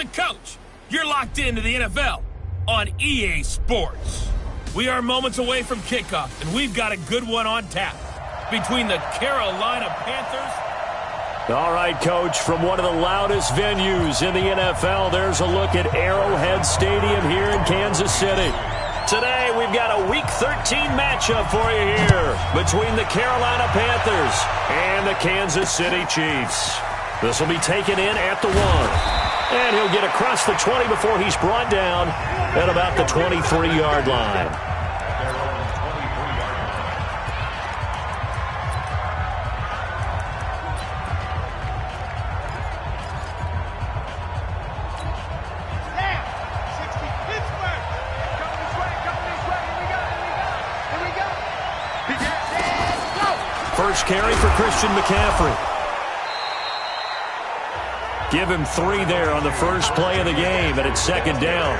the coach. You're locked into the NFL on EA Sports. We are moments away from kickoff, and we've got a good one on tap between the Carolina Panthers. All right, Coach, from one of the loudest venues in the NFL, there's a look at Arrowhead Stadium here in Kansas City. Today, we've got a Week 13 matchup for you here between the Carolina Panthers and the Kansas City Chiefs. This will be taken in at the 1. And he'll get across the 20 before he's brought down at about the 23-yard line. First carry for Christian McCaffrey. Give him 3 there on the first play of the game, and it's second down.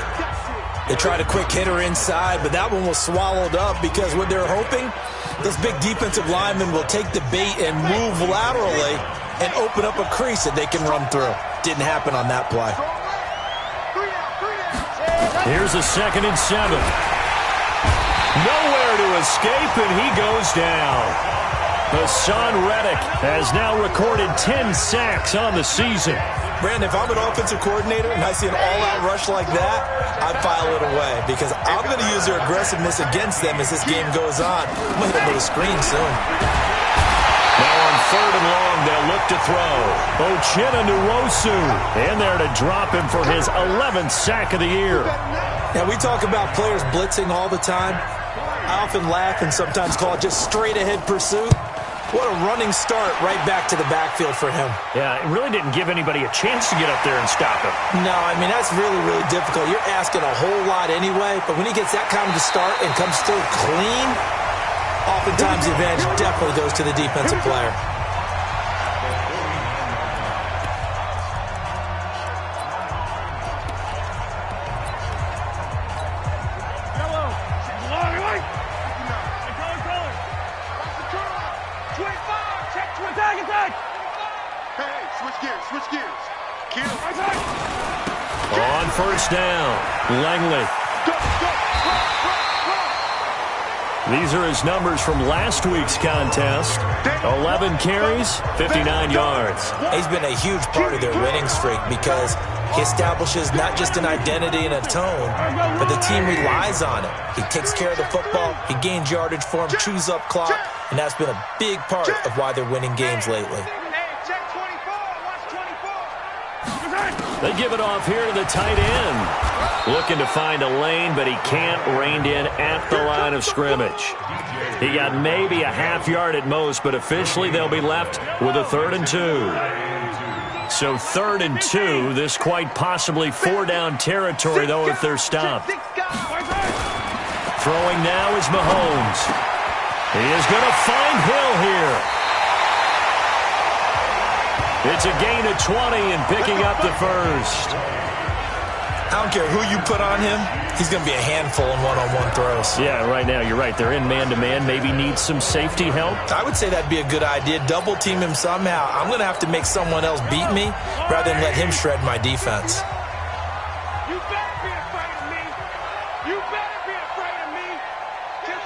They tried a quick hitter inside, but that one was swallowed up because what they're hoping, those big defensive linemen will take the bait and move laterally and open up a crease that they can run through. Didn't happen on that play. Here's a 2nd and 7. Nowhere to escape, and he goes down. Hassan Reddick has now recorded 10 sacks on the season. Brandon, if I'm an offensive coordinator and I see an all-out rush like that, I file it away because I'm going to use their aggressiveness against them as this game goes on. I'm going to hit them with a screen soon. Now on 3rd and long, they'll look to throw. Uchenna Nwosu in there to drop him for his 11th sack of the year. Now, we talk about players blitzing all the time. I often laugh and sometimes call it just straight-ahead pursuit. What a running start right back to the backfield for him. Yeah, it really didn't give anybody a chance to get up there and stop him. No, I mean, that's really, really difficult. You're asking a whole lot anyway, but when he gets that kind of a start and comes through clean, oftentimes the advantage definitely goes to the defensive player. On first down, Langley. These are his numbers from last week's contest. 11 carries, 59 yards. He's been a huge part of their winning streak because he establishes not just an identity and a tone, but the team relies on it. He takes care of the football, he gains yardage for him, chews up clock, and that's been a big part of why they're winning games lately. They give it off here to the tight end. Looking to find a lane, but he can't. Reined in at the line of scrimmage. He got maybe a half yard at most, but officially they'll be left with a 3rd and 2. So 3rd and 2, this quite possibly 4-down territory, though, if they're stopped. Throwing now is Mahomes. He is going to find Hill here. It's a gain of 20 and picking up the first. I don't care who you put on him. He's going to be a handful in one-on-one throws. Yeah, right now, you're right. They're in man-to-man. Maybe need some safety help. I would say that'd be a good idea. Double team him somehow. I'm going to have to make someone else beat me rather than let him shred my defense. You better be afraid of me. You better be afraid of me. Kill.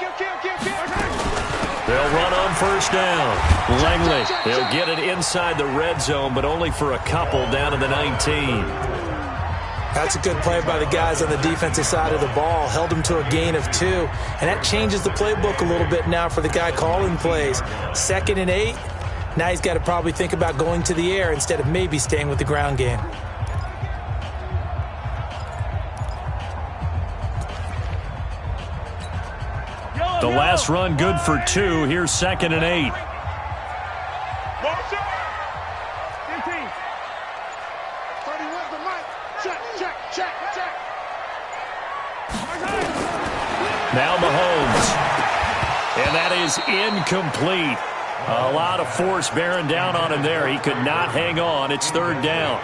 They'll run on first down. Langley, he'll get it inside the red zone, but only for a couple down to the 19. That's a good play by the guys on the defensive side of the ball. Held him to a gain of 2. And that changes the playbook a little bit now for the guy calling plays. 2nd and 8. Now he's got to probably think about going to the air instead of maybe staying with the ground game. The last run good for 2. Here's 2nd and 8. Now Mahomes. And that is incomplete. A lot of force bearing down on him there. He could not hang on. It's 3rd down.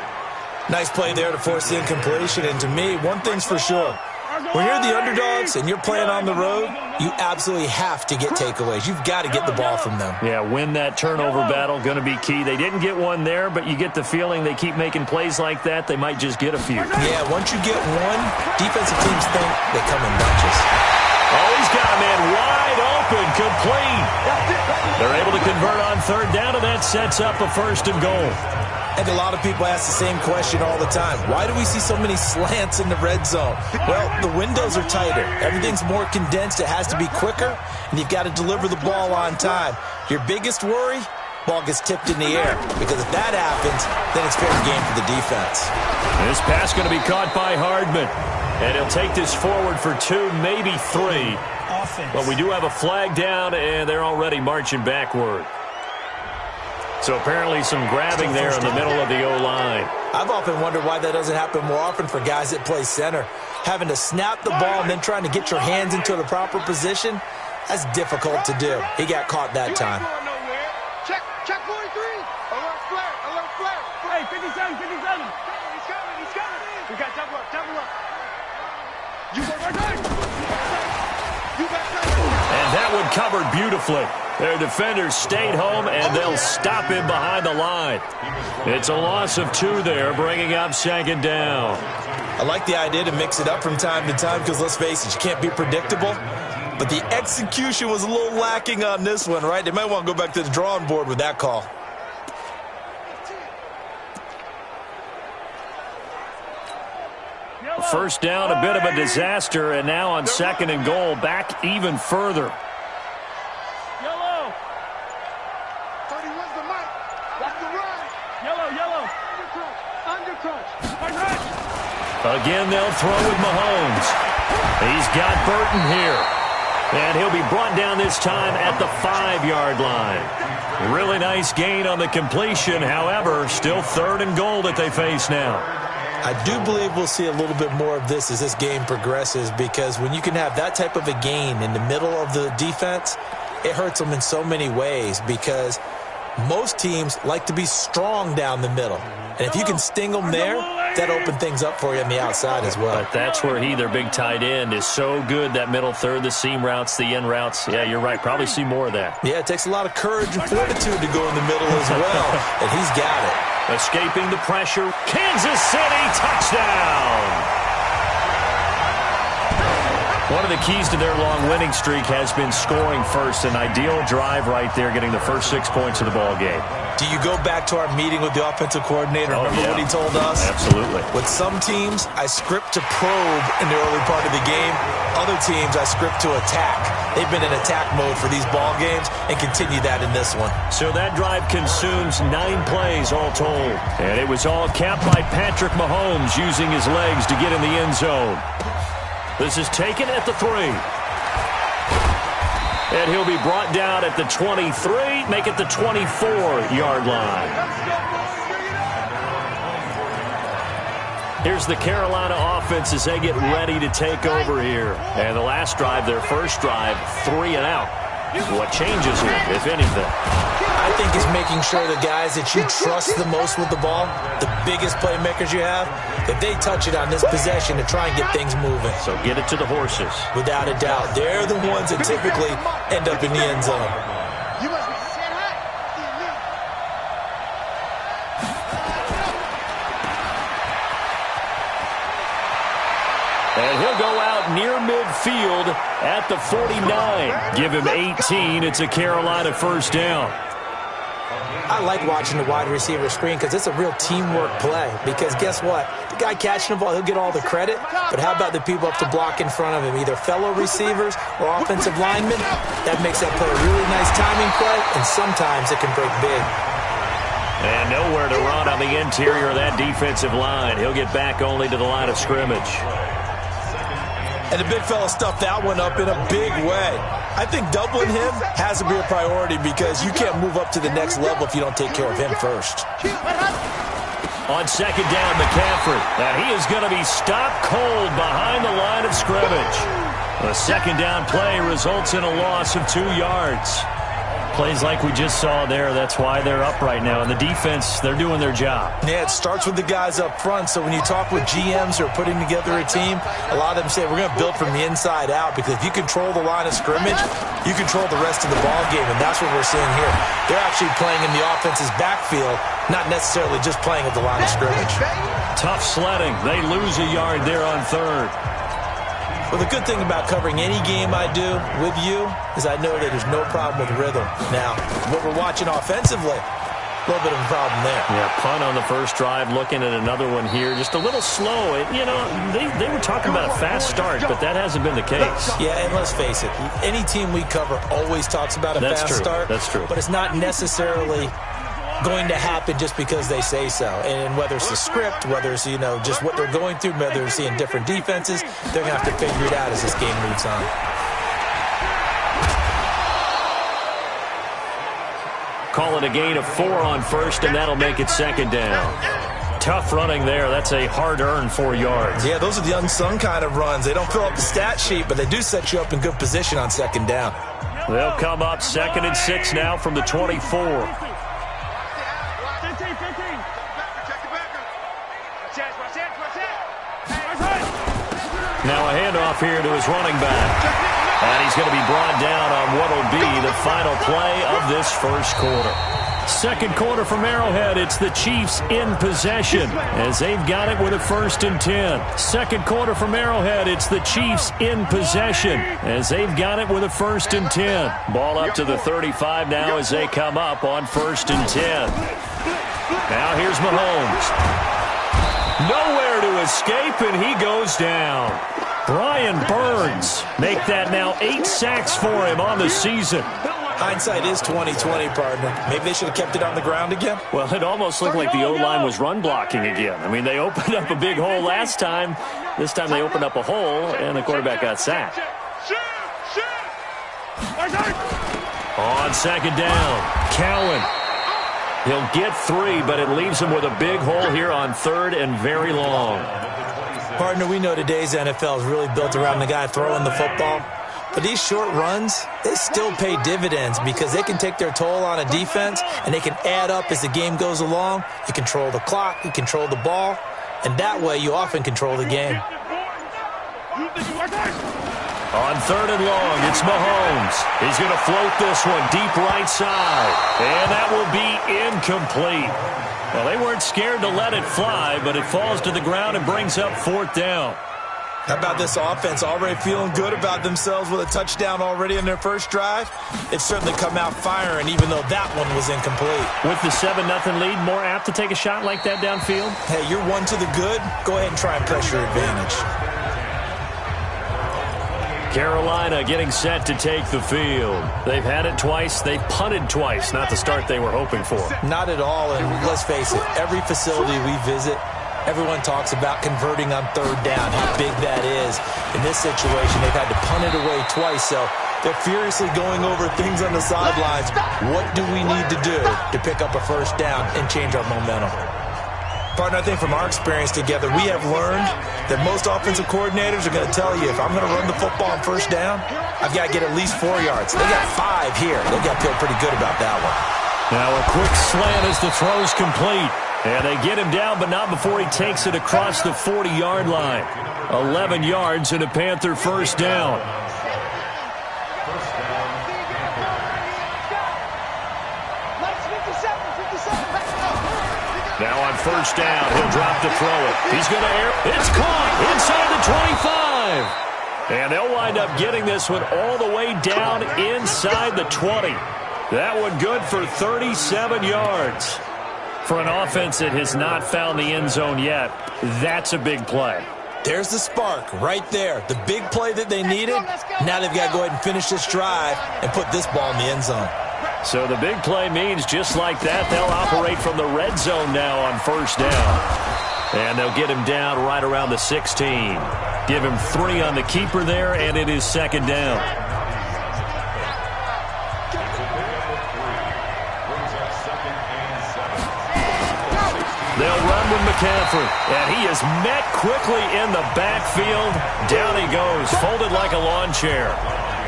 Nice play there to force the incompletion. And to me, one thing's for sure. When you're the underdogs and you're playing on the road, you absolutely have to get takeaways. You've got to get the ball from them. Yeah, win that turnover battle, going to be key. They didn't get one there, but you get the feeling they keep making plays like that, they might just get a few. Yeah, once you get one, defensive teams think they come in bunches. Oh, he's got a man wide open, complete. They're able to convert on third down, and that sets up a 1st and goal. And a lot of people ask the same question all the time. Why do we see so many slants in the red zone? Well, the windows are tighter. Everything's more condensed. It has to be quicker, and you've got to deliver the ball on time. Your biggest worry? Ball gets tipped in the air. Because if that happens, then it's fair game for the defense. This pass going to be caught by Hardman. And he'll take this forward for 2, maybe 3. But we do have a flag down, and they're already marching backward. So apparently some grabbing there in the middle of the O-line. I've often wondered why that doesn't happen more often for guys that play center. Having to snap the ball and then trying to get your hands into the proper position, that's difficult to do. He got caught that time. Check 43. Alert flare. Hey, 57. He's coming. We got double up. You go right side. You got covered. And that one covered beautifully. Their defenders stayed home, and they'll stop him behind the line. It's a loss of 2 there, bringing up 2nd down. I like the idea to mix it up from time to time because, let's face it, you can't be predictable. But the execution was a little lacking on this one, right? They might want to go back to the drawing board with that call. First down, a bit of a disaster, and now on 2nd and goal, back even further. Yellow. 31's the mic. That's the run. Yellow. Undercrunch. Again, they'll throw with Mahomes. He's got Burton here. And he'll be brought down this time at the 5-yard line. Really nice gain on the completion. However, still 3rd and goal that they face now. I do believe we'll see a little bit more of this as this game progresses, because when you can have that type of a gain in the middle of the defense, it hurts them in so many ways, because most teams like to be strong down the middle. And if you can sting them there, that opens things up for you on the outside as well. But that's where their big tight end, is so good, that middle third, the seam routes, the in routes. Yeah, you're right. Probably see more of that. Yeah, it takes a lot of courage and fortitude to go in the middle as well, and he's got it. Escaping the pressure. Kansas City touchdown. One of the keys to their long winning streak has been scoring first. An ideal drive right there, getting the first 6 points of the ball game. Do you go back to our meeting with the offensive coordinator? Remember what he told us? Absolutely. With some teams, I script to probe in the early part of the game. Other teams, I script to attack. They've been in attack mode for these ball games and continue that in this one. So that drive consumes 9 plays all told. And it was all capped by Patrick Mahomes using his legs to get in the end zone. This is taken at the 3. And he'll be brought down at the 23, make it the 24-yard line. Here's the Carolina offense as they get ready to take over here. And the last drive, their first drive, 3 and out. What changes here, if anything? I think it's making sure the guys that you trust the most with the ball, the biggest playmakers you have, that they touch it on this possession to try and get things moving. So get it to the horses. Without a doubt. They're the ones that typically end up in the end zone. You must be set high. And he'll go out near midfield at the 49. Give him 18. It's a Carolina first down. I like watching the wide receiver screen because it's a real teamwork play. Because guess what? The guy catching the ball, he'll get all the credit. But how about the people up to block in front of him, either fellow receivers or offensive linemen? That makes that play a really nice timing play, and sometimes it can break big. And nowhere to run on the interior of that defensive line. He'll get back only to the line of scrimmage. And the big fella stuffed that one up in a big way. I think doubling him has to be a priority because you can't move up to the next level if you don't take care of him first. On second down, McCaffrey. And he is going to be stopped cold behind the line of scrimmage. The second down play results in a loss of 2 yards. Plays like we just saw there, that's why they're up right now. And the defense, they're doing their job. Yeah, it starts with the guys up front. So when you talk with GMs who are putting together a team, a lot of them say we're going to build from the inside out, because if you control the line of scrimmage, you control the rest of the ball game, and that's what we're seeing here. They're actually playing in the offense's backfield, not necessarily just playing at the line of scrimmage. Tough sledding. They lose a yard there on third. Well, the good thing about covering any game I do with you is I know that there's no problem with rhythm. Now, what we're watching offensively, a little bit of a problem there. Yeah, punt on the first drive, looking at another one here. Just a little slow. You know, they were talking about a fast start, but that hasn't been the case. Yeah, and let's face it, any team we cover always talks about a fast start. That's true. But it's not necessarily going to happen just because they say so. And whether it's the script, whether it's, just what they're going through, whether they're seeing different defenses, they're going to have to figure it out as this game moves on. Call it a gain of 4 on first, and that'll make it second down. Tough running there. That's a hard-earned 4 yards. Yeah, those are the unsung kind of runs. They don't fill up the stat sheet, but they do set you up in good position on second down. They'll come up 2nd and 6 now from the 24. Now a handoff here to his running back. And he's going to be brought down on what will be the final play of this first quarter. Second quarter from Arrowhead. It's the Chiefs in possession as they've got it with a 1st and 10. Second quarter from Arrowhead. It's the Chiefs in possession as they've got it with a 1st and 10. Ball up to the 35 now as they come up on 1st and 10. Now here's Mahomes. Nowhere to escape, and he goes down. Brian Burns make that now 8 sacks for him on the season. Hindsight is 20/20, partner. Maybe they should have kept it on the ground again. Well, it almost looked like the O-line was run blocking again. I mean, they opened up a big hole last time. This time they opened up a hole, and the quarterback got sacked. On second down, Cowan. He'll get 3, but it leaves him with a big hole here on 3rd and very long. Partner, we know today's NFL is really built around the guy throwing the football. But these short runs, they still pay dividends because they can take their toll on a defense, and they can add up as the game goes along. You control the clock, you control the ball, and that way you often control the game. On 3rd and long, it's Mahomes. He's going to float this one deep right side. And that will be incomplete. Well, they weren't scared to let it fly, but it falls to the ground and brings up 4th down. How about this offense already feeling good about themselves with a touchdown already in their first drive? It's certainly come out firing, even though that one was incomplete. With the 7-0 lead, more apt to take a shot like that downfield? Hey, you're 1 to the good. Go ahead and try and press your advantage. Carolina getting set to take the field. They've had it twice. They've punted twice. Not the start they were hoping for. Not at all, and let's face it, every facility we visit, everyone talks about converting on 3rd down, how big that is. In this situation, they've had to punt it away twice, so they're furiously going over things on the sidelines. What do we need to do to pick up a 1st down and change our momentum? Partner, I think from our experience together, we have learned that most offensive coordinators are going to tell you, if I'm going to run the football on 1st down, I've got to get at least 4 yards. They got 5 here. They got to feel pretty good about that one. Now a quick slant as the throw's complete. And they get him down, but not before he takes it across the 40-yard line. 11 yards and a Panther 1st down. Now on 1st down, he'll drop to throw it. He's going to air. It's caught inside the 25. And they'll wind up getting this one all the way down inside the 20. That one good for 37 yards. For an offense that has not found the end zone yet, that's a big play. There's the spark right there. The big play that they needed. Now they've got to go ahead and finish this drive and put this ball in the end zone. So the big play means just like that, they'll operate from the red zone now on 1st down. And they'll get him down right around the 16. Give him 3 on the keeper there, and it is 2nd down. They'll run with McCaffrey, and he is met quickly in the backfield. Down he goes, folded like a lawn chair.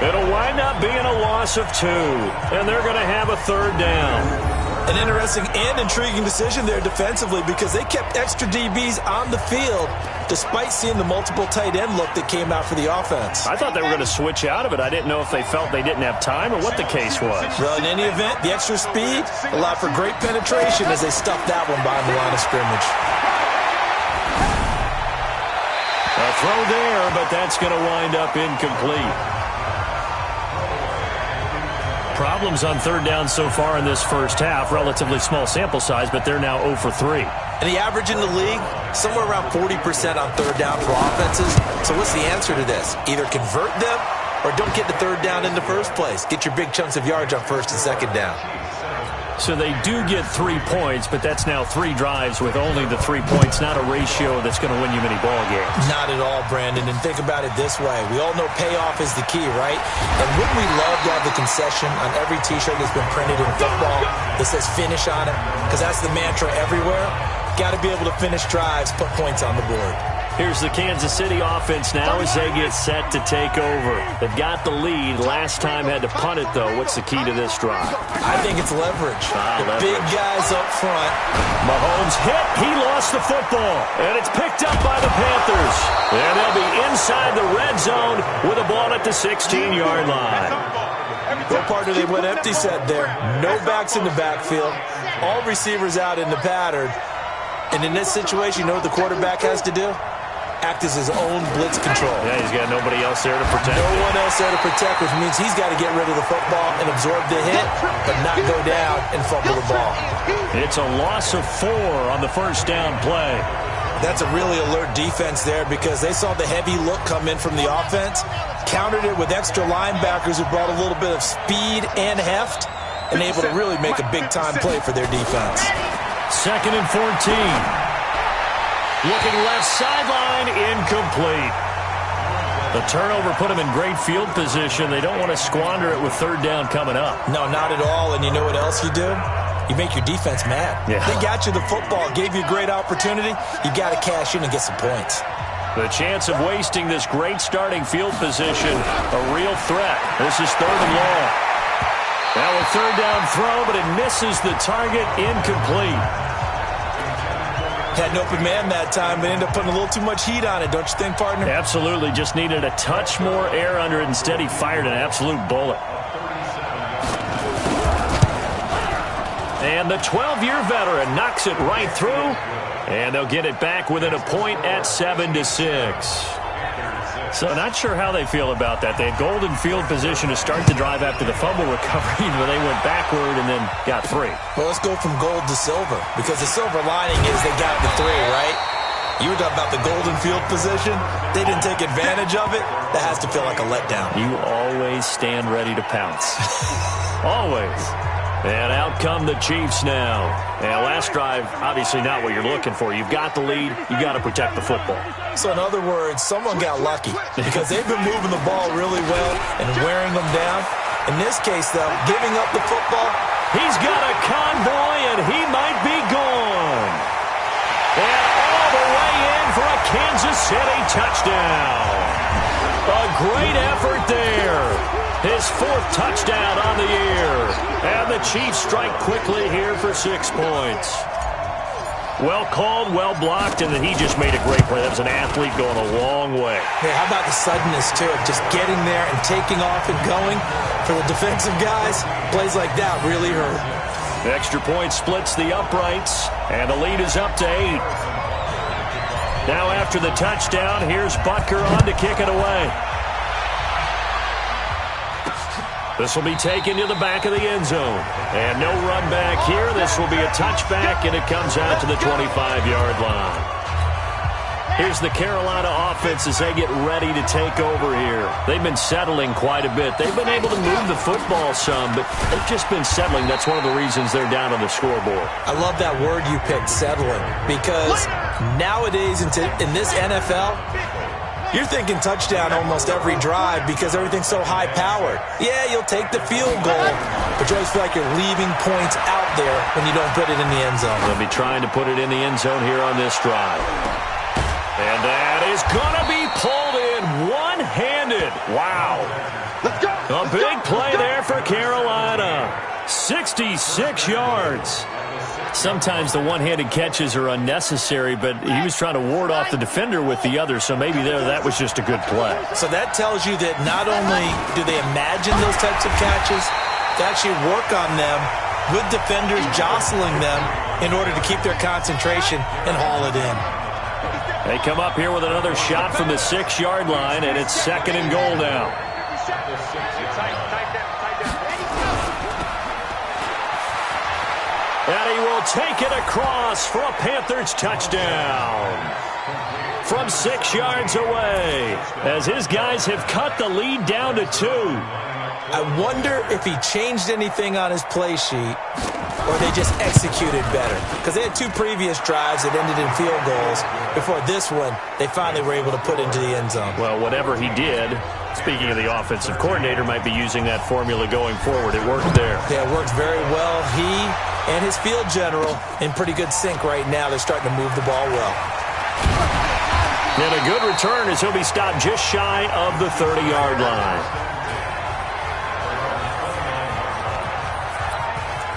It'll wind up being a loss of 2, and they're going to have a third down. An interesting and intriguing decision there defensively because they kept extra DBs on the field despite seeing the multiple tight end look that came out for the offense. I thought they were going to switch out of it. I didn't know if they felt they didn't have time or what the case was. Well, in any event, the extra speed allowed for great penetration as they stuffed that one behind the line of scrimmage. A throw there, but that's going to wind up incomplete. Problems on third down so far in this first half. Relatively small sample size, but they're now 0 for 3. And the average in the league, somewhere around 40% on third down for offenses. So what's the answer to this? Either convert them or don't get the third down in the first place. Get your big chunks of yards on first and second down. So they do get 3 points, but that's now 3 drives with only the 3 points, not a ratio that's going to win you many ball games. Not at all, Brandon. And think about it this way. We all know payoff is the key, right? And wouldn't we love to have the concession on every T-shirt that's been printed in football that says finish on it? Because that's the mantra everywhere. Got to be able to finish drives, put points on the board. Here's the Kansas City offense now as they get set to take over. They've got the lead. Last time had to punt it, though. What's the key to this drive? I think it's leverage. Leverage. Big guys up front. Mahomes hit. He lost the football. And it's picked up by the Panthers. And they'll be inside the red zone with a ball at the 16-yard line. Well, partner, they went empty set there. No backs in the backfield. All receivers out in the pattern. And in this situation, you know what the quarterback has to do? Act as his own blitz control. Yeah, he's got nobody else there to protect. No one else there to protect, which means he's got to get rid of the football and absorb the hit, but not go down and fumble the ball. It's a loss of 4 on the first down play. That's a really alert defense there because they saw the heavy look come in from the offense, countered it with extra linebackers who brought a little bit of speed and heft, and able to really make a big-time play for their defense. 2nd and 14. Looking left sideline, incomplete. The turnover put them in great field position. They don't want to squander it with third down coming up. No, not at all. And you know what else you do? You make your defense mad. Yeah. They got you the football, gave you a great opportunity. You got to cash in and get some points. The chance of wasting this great starting field position, a real threat. This is 3rd and long. Now a third down throw, but it misses the target, incomplete. Had an open man that time, but ended up putting a little too much heat on it, don't you think, partner? Absolutely. Just needed a touch more air under it. Instead, he fired an absolute bullet. And the 12-year veteran knocks it right through, and they'll get it back within a point at 7-6. So not sure how they feel about that. They had golden field position to start the drive after the fumble recovery, but they went backward and then got 3. Well, let's go from gold to silver, because the silver lining is they got the 3, right? You were talking about the golden field position. They didn't take advantage of it. That has to feel like a letdown. You always stand ready to pounce. Always. And out come the Chiefs now. And last drive, obviously not what you're looking for. You've got the lead. You've got to protect the football. So in other words, someone got lucky because they've been moving the ball really well and wearing them down. In this case, though, giving up the football. He's got a convoy, and he might be gone. And all the way in for a Kansas City touchdown. A great effort there. His 4th touchdown on the year. And the Chiefs strike quickly here for 6 points. Well called, well blocked, and then he just made a great play. That was an athlete going a long way. Hey, how about the suddenness, too, of just getting there and taking off and going for the defensive guys? Plays like that really hurt. The extra point splits the uprights, and the lead is up to 8. Now after the touchdown, here's Butker on to kick it away. This will be taken to the back of the end zone. And no run back here. This will be a touchback, and it comes out to the 25-yard line. Here's the Carolina offense as they get ready to take over here. They've been settling quite a bit. They've been able to move the football some, but they've just been settling. That's one of the reasons they're down on the scoreboard. I love that word you picked, settling, because nowadays in this NFL, you're thinking touchdown almost every drive because everything's so high-powered. Yeah, you'll take the field goal, but you always feel like you're leaving points out there when you don't put it in the end zone. They'll be trying to put it in the end zone here on this drive. And that is going to be pulled in one-handed. Wow. Let's go. Carolina. 66 yards. Sometimes the one-handed catches are unnecessary, but he was trying to ward off the defender with the other, so maybe that was just a good play. So that tells you that not only do they imagine those types of catches, they actually work on them with defenders jostling them in order to keep their concentration and haul it in. They come up here with another shot from the 6-yard line, and it's 2nd and goal now. And he will take it across for a Panthers touchdown from 6 yards away as his guys have cut the lead down to 2. I wonder if he changed anything on his play sheet or they just executed better. Because they had 2 previous drives that ended in field goals. Before this one, they finally were able to put into the end zone. Well, whatever he did, speaking of the offensive coordinator, might be using that formula going forward. It worked there. Yeah, it worked very well. He and his field general in pretty good sync right now. They're starting to move the ball well. And a good return as he'll be stopped just shy of the 30-yard line.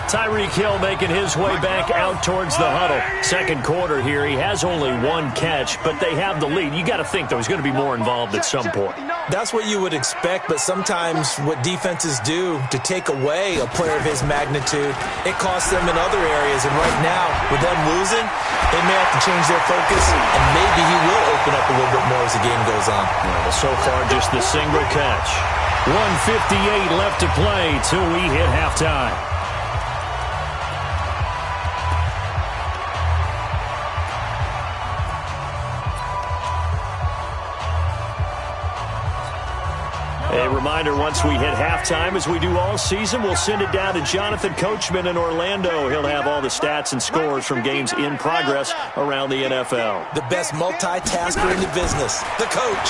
Tyreek Hill making his way back out towards the huddle. Second quarter here. He has only 1 catch, but they have the lead. You got to think, though, he's going to be more involved at some point. That's what you would expect, but sometimes what defenses do to take away a player of his magnitude, it costs them in other areas. And right now, with them losing, they may have to change their focus, and maybe he will open up a little bit more as the game goes on. Well, so far, just the single catch. 1:58 left to play till we hit halftime. A reminder, once we hit halftime, as we do all season, we'll send it down to Jonathan Coachman in Orlando. He'll have all the stats and scores from games in progress around the NFL. The best multitasker in the business, the coach.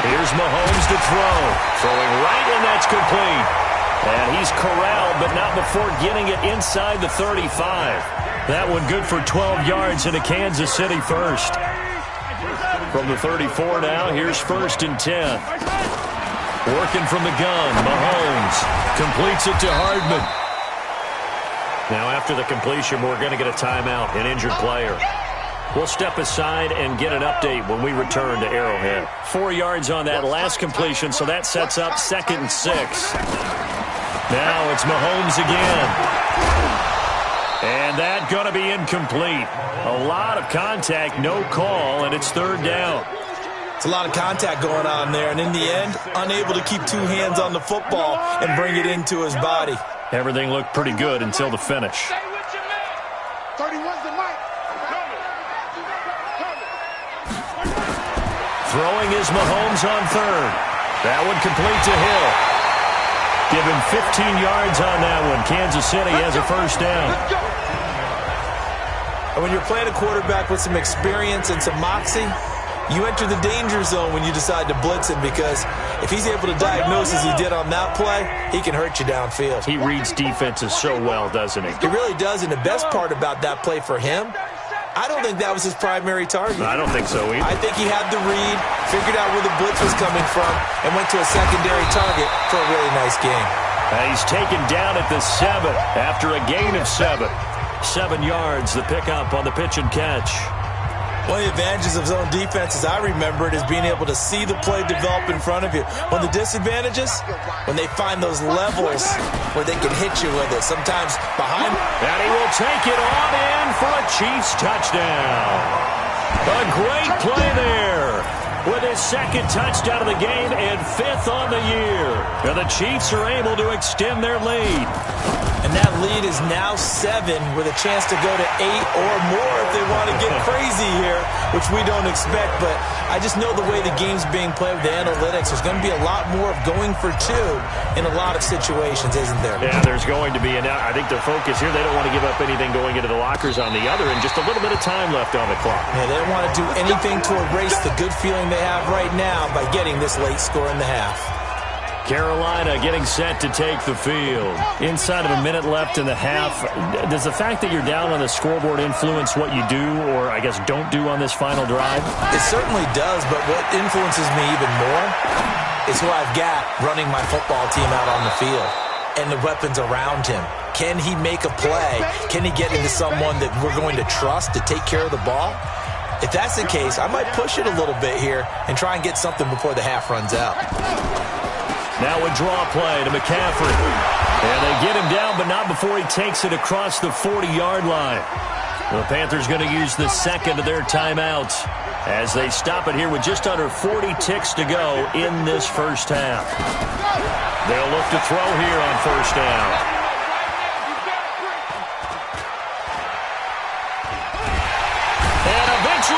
Here's Mahomes to throw. Throwing right, and that's complete. And he's corralled, but not before getting it inside the 35. That one good for 12 yards into Kansas City first. From the 34 now, here's 1st and 10. Working from the gun, Mahomes completes it to Hardman. Now after the completion, we're going to get a timeout, an injured player. We'll step aside and get an update when we return to Arrowhead. 4 yards on that last completion, so that sets up 2nd and 6. Now it's Mahomes again. And that going to be incomplete. A lot of contact, no call, and it's 3rd down. It's a lot of contact going on there, and in the end, unable to keep 2 hands on the football and bring it into his body. Everything looked pretty good until the finish. 31's the mic. Throwing is Mahomes on 3rd. That one complete to Hill. Give him 15 yards on that one. Kansas City has a 1st down. And when you're playing a quarterback with some experience and some moxie, you enter the danger zone when you decide to blitz him, because if he's able to diagnose as he did on that play, he can hurt you downfield. He reads defenses so well, doesn't he? He really does, and the best part about that play for him, I don't think that was his primary target. I don't think so either. I think he had the read, figured out where the blitz was coming from, and went to a secondary target for a really nice game. He's taken down at the 7 after a gain of 7. 7 yards, the pickup on the pitch and catch. One of the advantages of zone defense, as I remember it, is being able to see the play develop in front of you. One of the disadvantages, when they find those levels where they can hit you with it, sometimes behind. And he will take it on in for a Chiefs touchdown. A great play there with his 2nd touchdown of the game and 5th on the year. And the Chiefs are able to extend their lead. And that lead is now 7 with a chance to go to 8 or more if they want to get crazy here, which we don't expect. But I just know the way the game's being played with the analytics, there's going to be a lot more of going for 2 in a lot of situations, isn't there? Yeah, there's going to be. And I think their focus here, they don't want to give up anything going into the lockers on the other, and just a little bit of time left on the clock. Yeah, they don't want to do anything to erase the good feeling they have right now by getting this late score in the half. Carolina getting set to take the field. Inside of a minute left in the half. Does the fact that you're down on the scoreboard influence what you do, or I guess don't do on this final drive? It certainly does, but what influences me even more is who I've got running my football team out on the field and the weapons around him. Can he make a play? Can he get into someone that we're going to trust to take care of the ball? If that's the case, I might push it a little bit here and try and get something before the half runs out. Now a draw play to McCaffrey. And they get him down, but not before he takes it across the 40-yard line. The Panthers going to use the second of their timeouts as they stop it here with just under 40 ticks to go in this first half. They'll look to throw here on first down.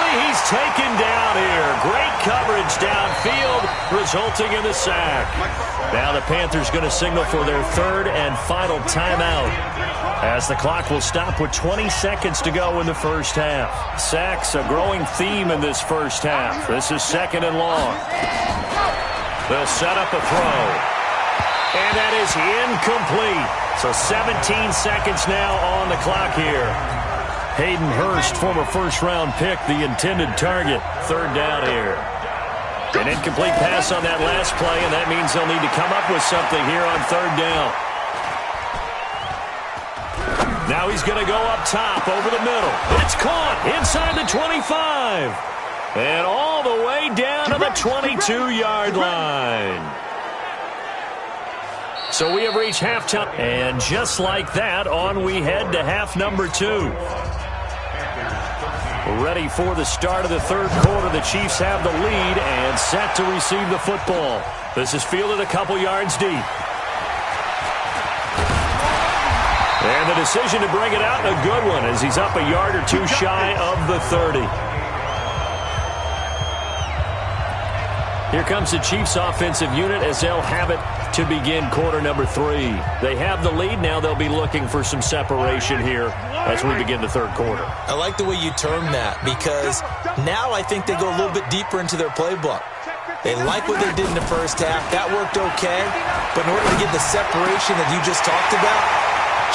He's taken down here. Great coverage downfield, resulting in the sack. Now the Panthers going to signal for their third and final timeout, as the clock will stop with 20 seconds to go in the first half. Sacks, a growing theme in this first half. This is second and long. They'll set up a throw. And that is incomplete. So 17 seconds now on the clock here. Hayden Hurst, former first-round pick, the intended target. Third down here. An incomplete pass on that last play, and that means they'll need to come up with something here on third down. Now he's going to go up top over the middle. It's caught inside the 25. And all the way down to the 22-yard line. So we have reached halftime. And just like that, on we head to half number 2. Ready for the start of the third quarter. The Chiefs have the lead and set to receive the football. This is fielded a couple yards deep. And the decision to bring it out, a good one, as he's up a yard or two shy of the 30. Here comes the Chiefs offensive unit as they'll have it to begin quarter number 3. They have the lead. Now they'll be looking for some separation here as we begin the third quarter. I like the way you term that, because now I think they go a little bit deeper into their playbook. They like what they did in the first half. That worked okay. But in order to get the separation that you just talked about,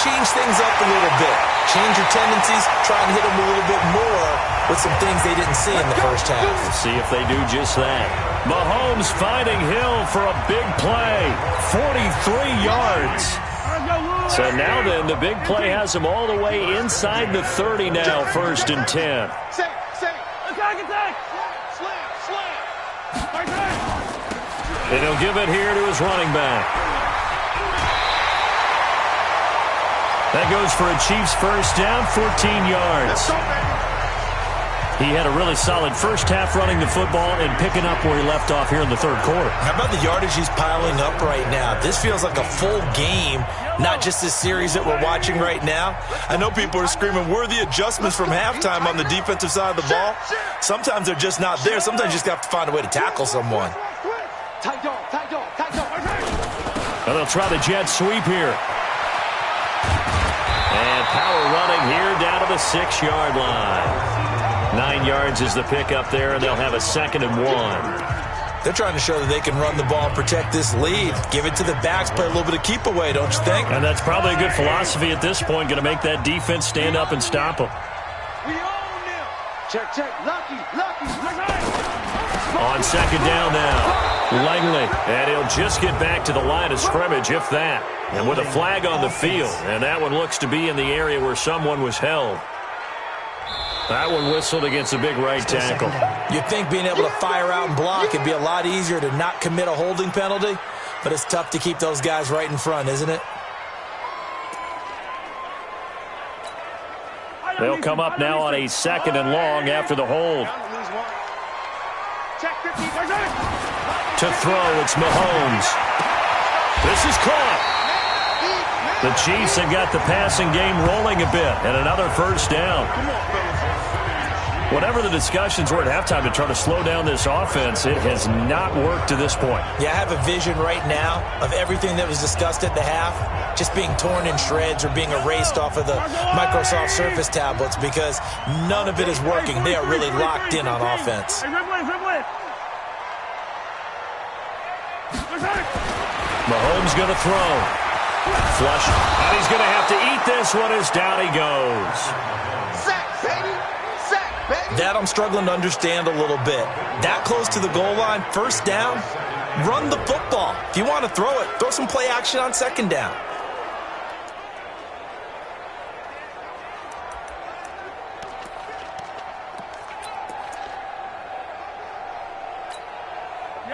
change things up a little bit. Change your tendencies. Try and hit them a little bit more with some things they didn't see in the first half. We'll see if they do just that. Mahomes finding Hill for a big play. 43 yards. So now then, the big play has him all the way inside the 30 now, first and 10. And he'll give it here to his running back. That goes for a Chiefs first down, 14 yards. He had a really solid first half running the football and picking up where he left off here in the third quarter. How about the yardage he's piling up right now? This feels like a full game, not just this series that we're watching right now. I know people are screaming, worthy adjustments from halftime on the defensive side of the ball. Sometimes they're just not there. Sometimes you just have to find a way to tackle someone. Well, they'll try the jet sweep here. And power running here down to the 6-yard line. 9 yards is the pickup there, and they'll have a second and 1. They're trying to show that they can run the ball and protect this lead. Give it to the backs, play a little bit of keep away, don't you think? And that's probably a good philosophy at this point, going to make that defense stand up and stop them. We own them. Check. Lucky. On second down now. Langley, and he'll just get back to the line of scrimmage, if that. And with a flag on the field, and that one looks to be in the area where someone was held. That one whistled against a big right tackle. You'd think being able to fire out and block would be a lot easier to not commit a holding penalty, but it's tough to keep those guys right in front, isn't it? They'll come up now on a second and long after the hold. To throw, it's Mahomes. This is caught. The Chiefs have got the passing game rolling a bit, and another first down. Whatever the discussions were at halftime to try to slow down this offense, it has not worked to this point. Yeah, I have a vision right now of everything that was discussed at the half just being torn in shreds or being erased off of the Microsoft Surface tablets, because none of it is working. They are really locked in on offense. Mahomes going to throw. Flush. And he's going to have to eat this one as down he goes. Sack, baby. That I'm struggling to understand a little bit. That close to the goal line, first down, Run the football. If you want to throw it, throw some play action on second down.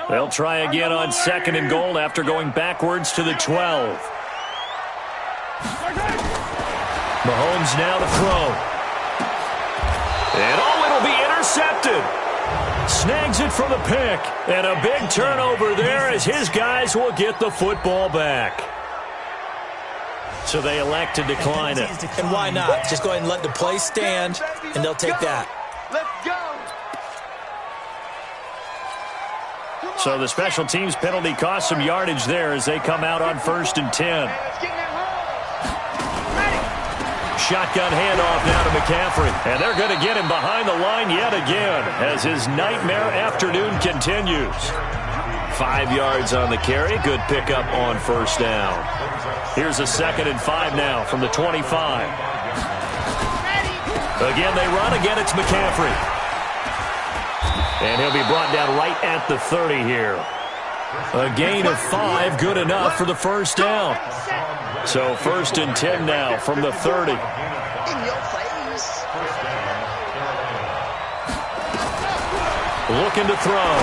They'll try again on second and goal after going backwards to the 12. Mahomes now to throw. And it'll be intercepted. Snags it for the pick. And a big turnover there as his guys will get the football back. So they elect to decline it. And why not? Just go ahead and let the play stand, and they'll take that. Let's go. So the special teams penalty cost some yardage there as they come out on 1st and 10. Shotgun handoff now to McCaffrey. And they're going to get him behind the line yet again as his nightmare afternoon continues. 5 yards on the carry. Good pickup on 1st down. Here's a 2nd and 5 now from the 25. Again, they run. Again, it's McCaffrey. And he'll be brought down right at the 30 here. A gain of 5, good enough for the 1st down. So 1st and 10 now from the 30. In your face. Looking to throw.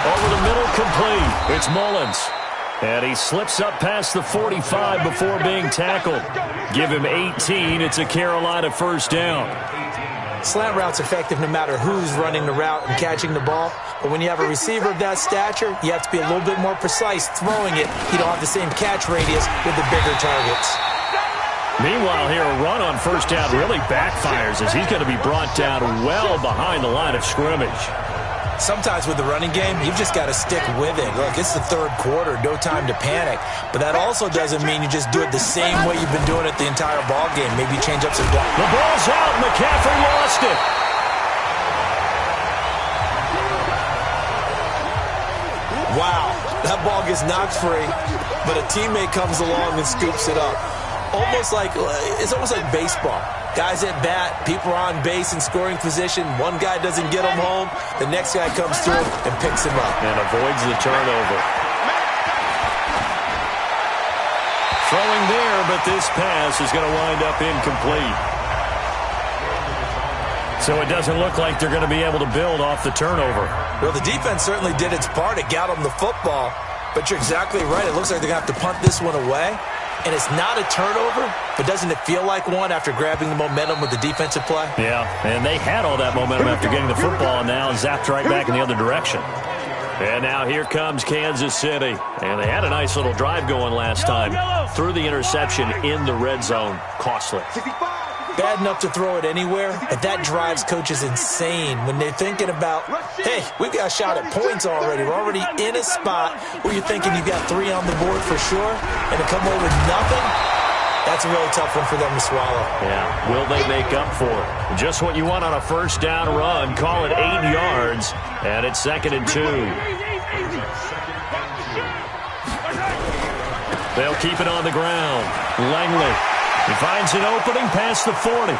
Over the middle, complete. It's Mullins. And he slips up past the 45 before being tackled. Give him 18. It's a Carolina 1st down. Slant route's effective no matter who's running the route and catching the ball. But when you have a receiver of that stature, you have to be a little bit more precise throwing it. You don't have the same catch radius with the bigger targets. Meanwhile, here, a run on 1st down really backfires as he's going to be brought down well behind the line of scrimmage. Sometimes with the running game, you've just got to stick with it. Look, it's the 3rd quarter, no time to panic. But that also doesn't mean you just do it the same way you've been doing it the entire ball game. Maybe change up some blocks. The ball's out. McCaffrey lost it. Wow, that ball gets knocked free, but a teammate comes along and scoops it up. It's almost like baseball. Guys at bat, people are on base in scoring position. One guy doesn't get him home. The next guy comes through and picks him up. And avoids the turnover. Throwing there, but this pass is going to wind up incomplete. So it doesn't look like they're going to be able to build off the turnover. Well, the defense certainly did its part. It got them the football. But you're exactly right. It looks like they're going to have to punt this one away. And it's not a turnover, but doesn't it feel like one after grabbing the momentum with the defensive play? Yeah, and they had all that momentum after getting the football and now zapped right back in the other direction. And now here comes Kansas City. And they had a nice little drive going last time. Threw the interception in the red zone. Costly. Bad enough to throw it anywhere, but that drives coaches insane when they're thinking about, hey, we've got a shot at points already. We're already in a spot where you're thinking you've got 3 on the board for sure, and to come away with nothing, that's a really tough one for them to swallow. Yeah, will they make up for it? Just what you want on a 1st down run. Call it 8 yards, and it's 2nd and 2. They'll keep it on the ground. Langley. He finds an opening past the 40.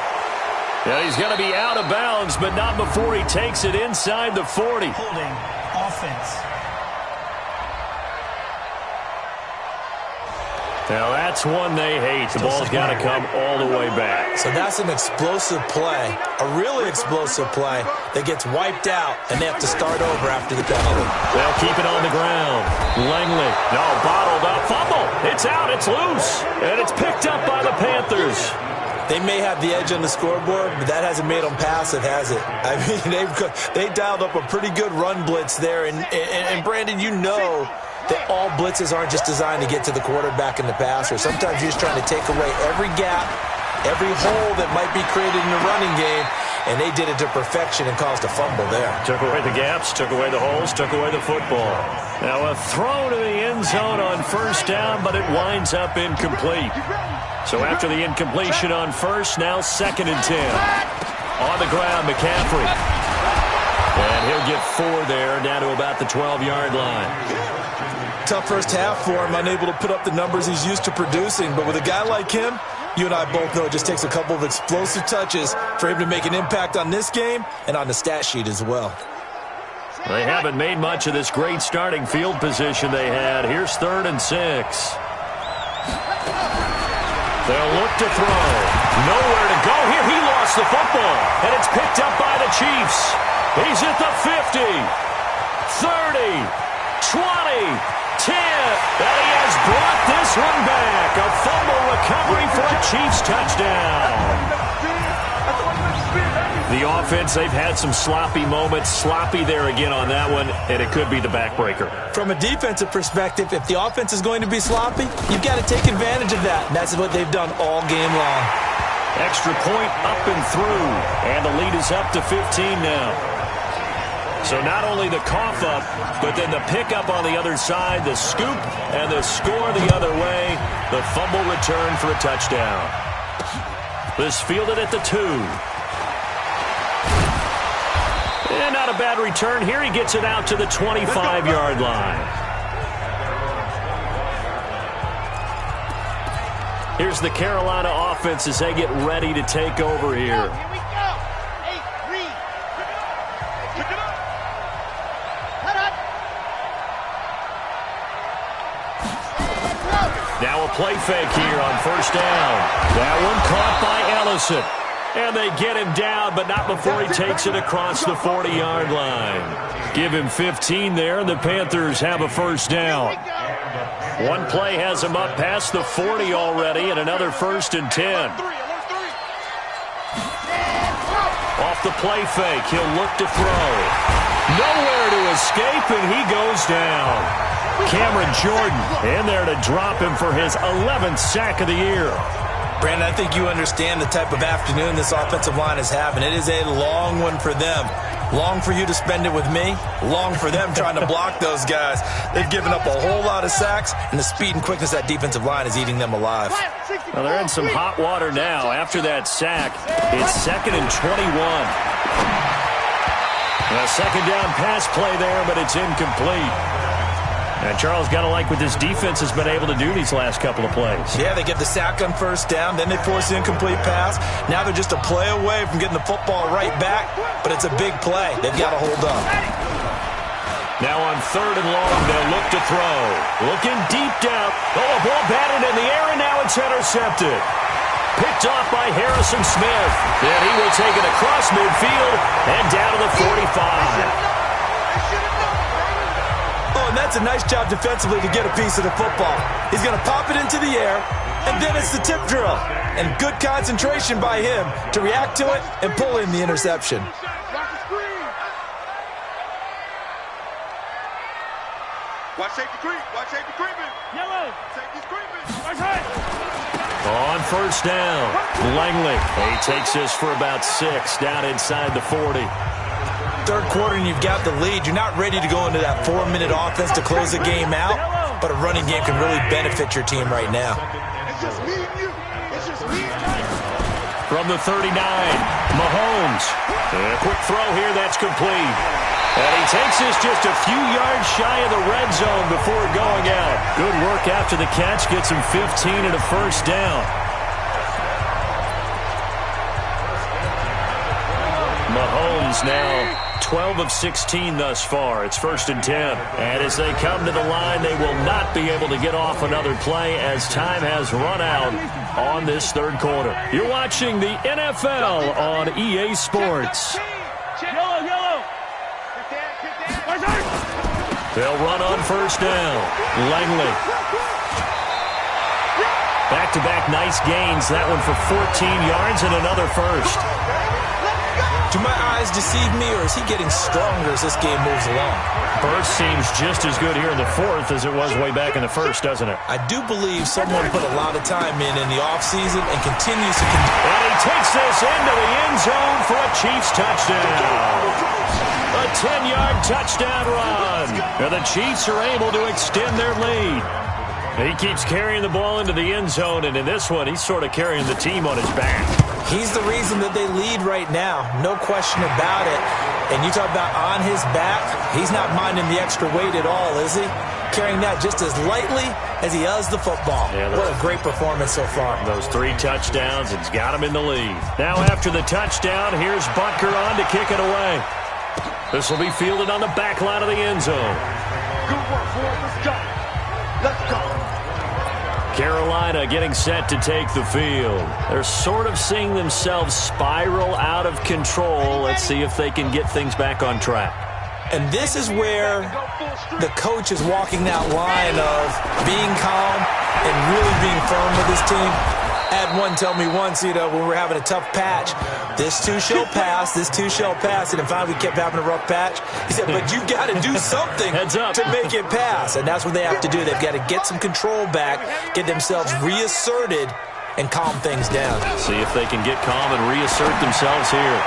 Yeah, he's going to be out of bounds, but not before he takes it inside the 40. Holding offense. Now that's one they hate. The ball's got to come all the way back. So that's an explosive play, a really explosive play that gets wiped out, and they have to start over after the penalty. They'll keep it on the ground. Langley, no, bottled up, fumble. It's out, it's loose, and it's picked up by the Panthers. They may have the edge on the scoreboard, but that hasn't made them passive, has it? I mean, they dialed up a pretty good run blitz there, and Brandon, you know that all blitzes aren't just designed to get to the quarterback and the passer. Sometimes you're just trying to take away every gap, every hole that might be created in the running game, and they did it to perfection and caused a fumble there. Took away the gaps, took away the holes, took away the football. Now a throw to the end zone on 1st down, but it winds up incomplete. So after the incompletion on 1st, now 2nd and 10. On the ground, McCaffrey. And he'll get 4 there, down to about the 12-yard line. Tough first half for him, unable to put up the numbers he's used to producing. But with a guy like him, you and I both know it just takes a couple of explosive touches for him to make an impact on this game and on the stat sheet as well. They haven't made much of this great starting field position they had. Here's 3rd and 6. They'll look to throw. Nowhere to go here. He lost the football, and it's picked up by the Chiefs. He's at the 50, 30, 20, 10, and he has brought this one back. A fumble recovery for a Chiefs touchdown. The offense, they've had some sloppy moments. Sloppy there again on that one, and it could be the backbreaker. From a defensive perspective, if the offense is going to be sloppy, you've got to take advantage of that. And that's what they've done all game long. Extra point up and through, and the lead is up to 15 now. So not only the cough up, but then the pickup on the other side, the scoop, and the score the other way. The fumble return for a touchdown. This fielded at the 2. And not a bad return here. He gets it out to the 25-yard line. Here's the Carolina offense as they get ready to take over here. Here we go. 8-3. Pick it up. Now a play fake here on 1st down. That one caught by Ellison. And they get him down, but not before he takes it across the 40-yard line. Give him 15 there, and the Panthers have a 1st down. One play has him up past the 40 already, and another 1st and 10. Off the play fake, he'll look to throw. Nowhere to escape, and he goes down. Cameron Jordan in there to drop him for his 11th sack of the year. Brandon, I think you understand the type of afternoon this offensive line is having. It is a long one for them. Long for you to spend it with me. Long for them trying to block those guys. They've given up a whole lot of sacks, and the speed and quickness of that defensive line is eating them alive. Well, they're in some hot water now. After that sack, it's 2nd and 21. A 2nd down pass play there, but it's incomplete. And Charles, got to like what this defense has been able to do these last couple of plays. Yeah, they get the sack on 1st down, then they force the incomplete pass. Now they're just a play away from getting the football right back, but it's a big play. They've got to hold up. Now on 3rd and long, they'll look to throw. Looking deep down. Oh, a ball batted in the air, and now it's intercepted. Picked off by Harrison Smith. And he will take it across midfield and down to the 45. Oh, and that's a nice job defensively to get a piece of the football. He's going to pop it into the air, and then it's the tip drill. And good concentration by him to react to it and pull in the interception. Watch safety creep. Watch safety creeping. Yellow. Safety's creeping. Watch high. On 1st down, Langley. He takes this for about 6 down inside the 40. 3rd quarter and you've got the lead. You're not ready to go into that 4-minute offense to close the game out, but a running game can really benefit your team right now. It's just me and you. It's just me and you. From the 39, Mahomes. A quick throw here, that's complete. And he takes this just a few yards shy of the red zone before going out. Good work after the catch, gets him 15 and a 1st down. Mahomes now 12 of 16 thus far. It's 1st and 10. And as they come to the line, they will not be able to get off another play as time has run out on this 3rd quarter. You're watching the NFL on EA Sports. Yellow. They'll run on 1st down. Langley. Back-to-back nice gains. That one for 14 yards and another 1st. Do my eyes deceive me, or is he getting stronger as this game moves along? Burst seems just as good here in the 4th as it was way back in the 1st, doesn't it? I do believe someone put a lot of time in the offseason and continues to... And he takes this into the end zone for a Chiefs touchdown. A 10-yard touchdown run. And the Chiefs are able to extend their lead. He keeps carrying the ball into the end zone, and in this one, he's sort of carrying the team on his back. He's the reason that they lead right now. No question about it. And you talk about on his back, he's not minding the extra weight at all, is he? Carrying that just as lightly as he does the football. Yeah, what a great performance so far. Those 3 touchdowns, it's got him in the lead. Now after the touchdown, here's Butker on to kick it away. This will be fielded on the back line of the end zone. Good work, boys. Let's go. Let's go. Carolina getting set to take the field. They're sort of seeing themselves spiral out of control. Let's see if they can get things back on track. And this is where the coach is walking that line of being calm and really being firm with his team. I had one tell me once, when we were having a tough patch, this too shall pass, this too shall pass. And then finally we kept having a rough patch. He said, but you've got to do something to make it pass. And that's what they have to do. They've got to get some control back, get themselves reasserted, and calm things down. See if they can get calm and reassert themselves here.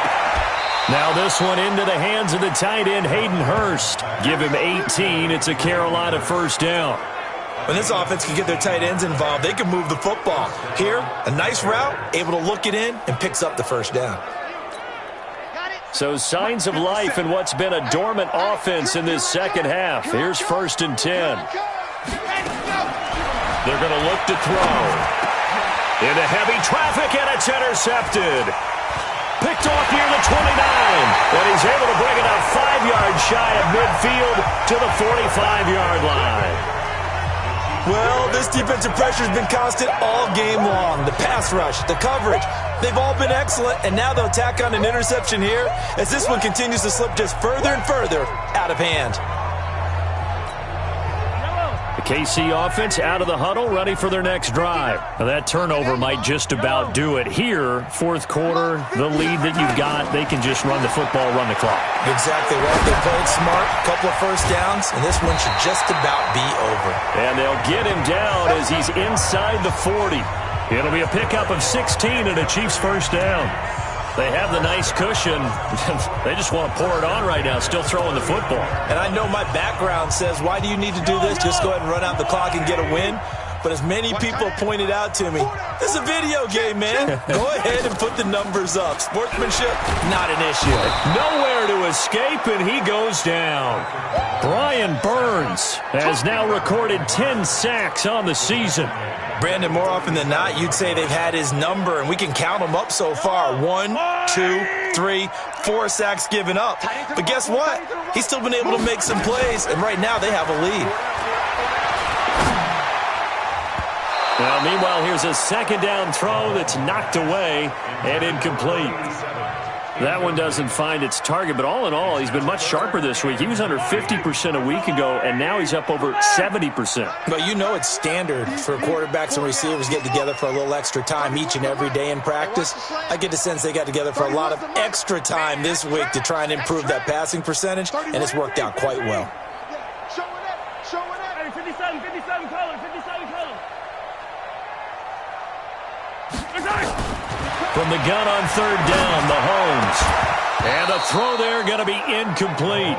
Now this one into the hands of the tight end, Hayden Hurst. Give him 18. It's a Carolina first down. When this offense can get their tight ends involved, they can move the football. Here, a nice route, able to look it in, and picks up the first down. So signs of life in what's been a dormant offense in this second half. Here's 1st and 10. They're going to look to throw. Into heavy traffic, and it's intercepted. Picked off near the 29, and he's able to bring it up 5 yards shy of midfield to the 45-yard line. Well, this defensive pressure has been constant all game long. The pass rush, the coverage, they've all been excellent, and now they'll tack on an interception here as this one continues to slip just further and further out of hand. The KC offense out of the huddle, ready for their next drive. Now that turnover might just about do it here. 4th quarter, the lead that you've got, they can just run the football, run the clock. Exactly right. They played smart, a couple of first downs, and this one should just about be over. And they'll get him down as he's inside the 40. It'll be a pickup of 16 and a Chiefs first down. They have the nice cushion. They just want to pour it on right now, still throwing the football. And I know my background says, why do you need to do this? Just go ahead and run out the clock and get a win. But as many people pointed out to me, this is a video game, man. Go ahead and put the numbers up. Sportsmanship, not an issue. Nowhere to escape, and he goes down. Brian Burns has now recorded 10 sacks on the season. Brandon, more often than not, you'd say they've had his number, and we can count them up so far. 1, 2, 3, 4 sacks given up. But guess what? He's still been able to make some plays, and right now they have a lead. Well, meanwhile, here's a 2nd down throw that's knocked away and incomplete. That one doesn't find its target, but all in all, he's been much sharper this week. He was under 50% a week ago, and now he's up over 70%. But you know it's standard for quarterbacks and receivers get together for a little extra time each and every day in practice. I get the sense they got together for a lot of extra time this week to try and improve that passing percentage, and it's worked out quite well. Show it up. Show it up. Hey, 57 color, 57 color. From the gun on 3rd down, Mahomes. And a throw there going to be incomplete.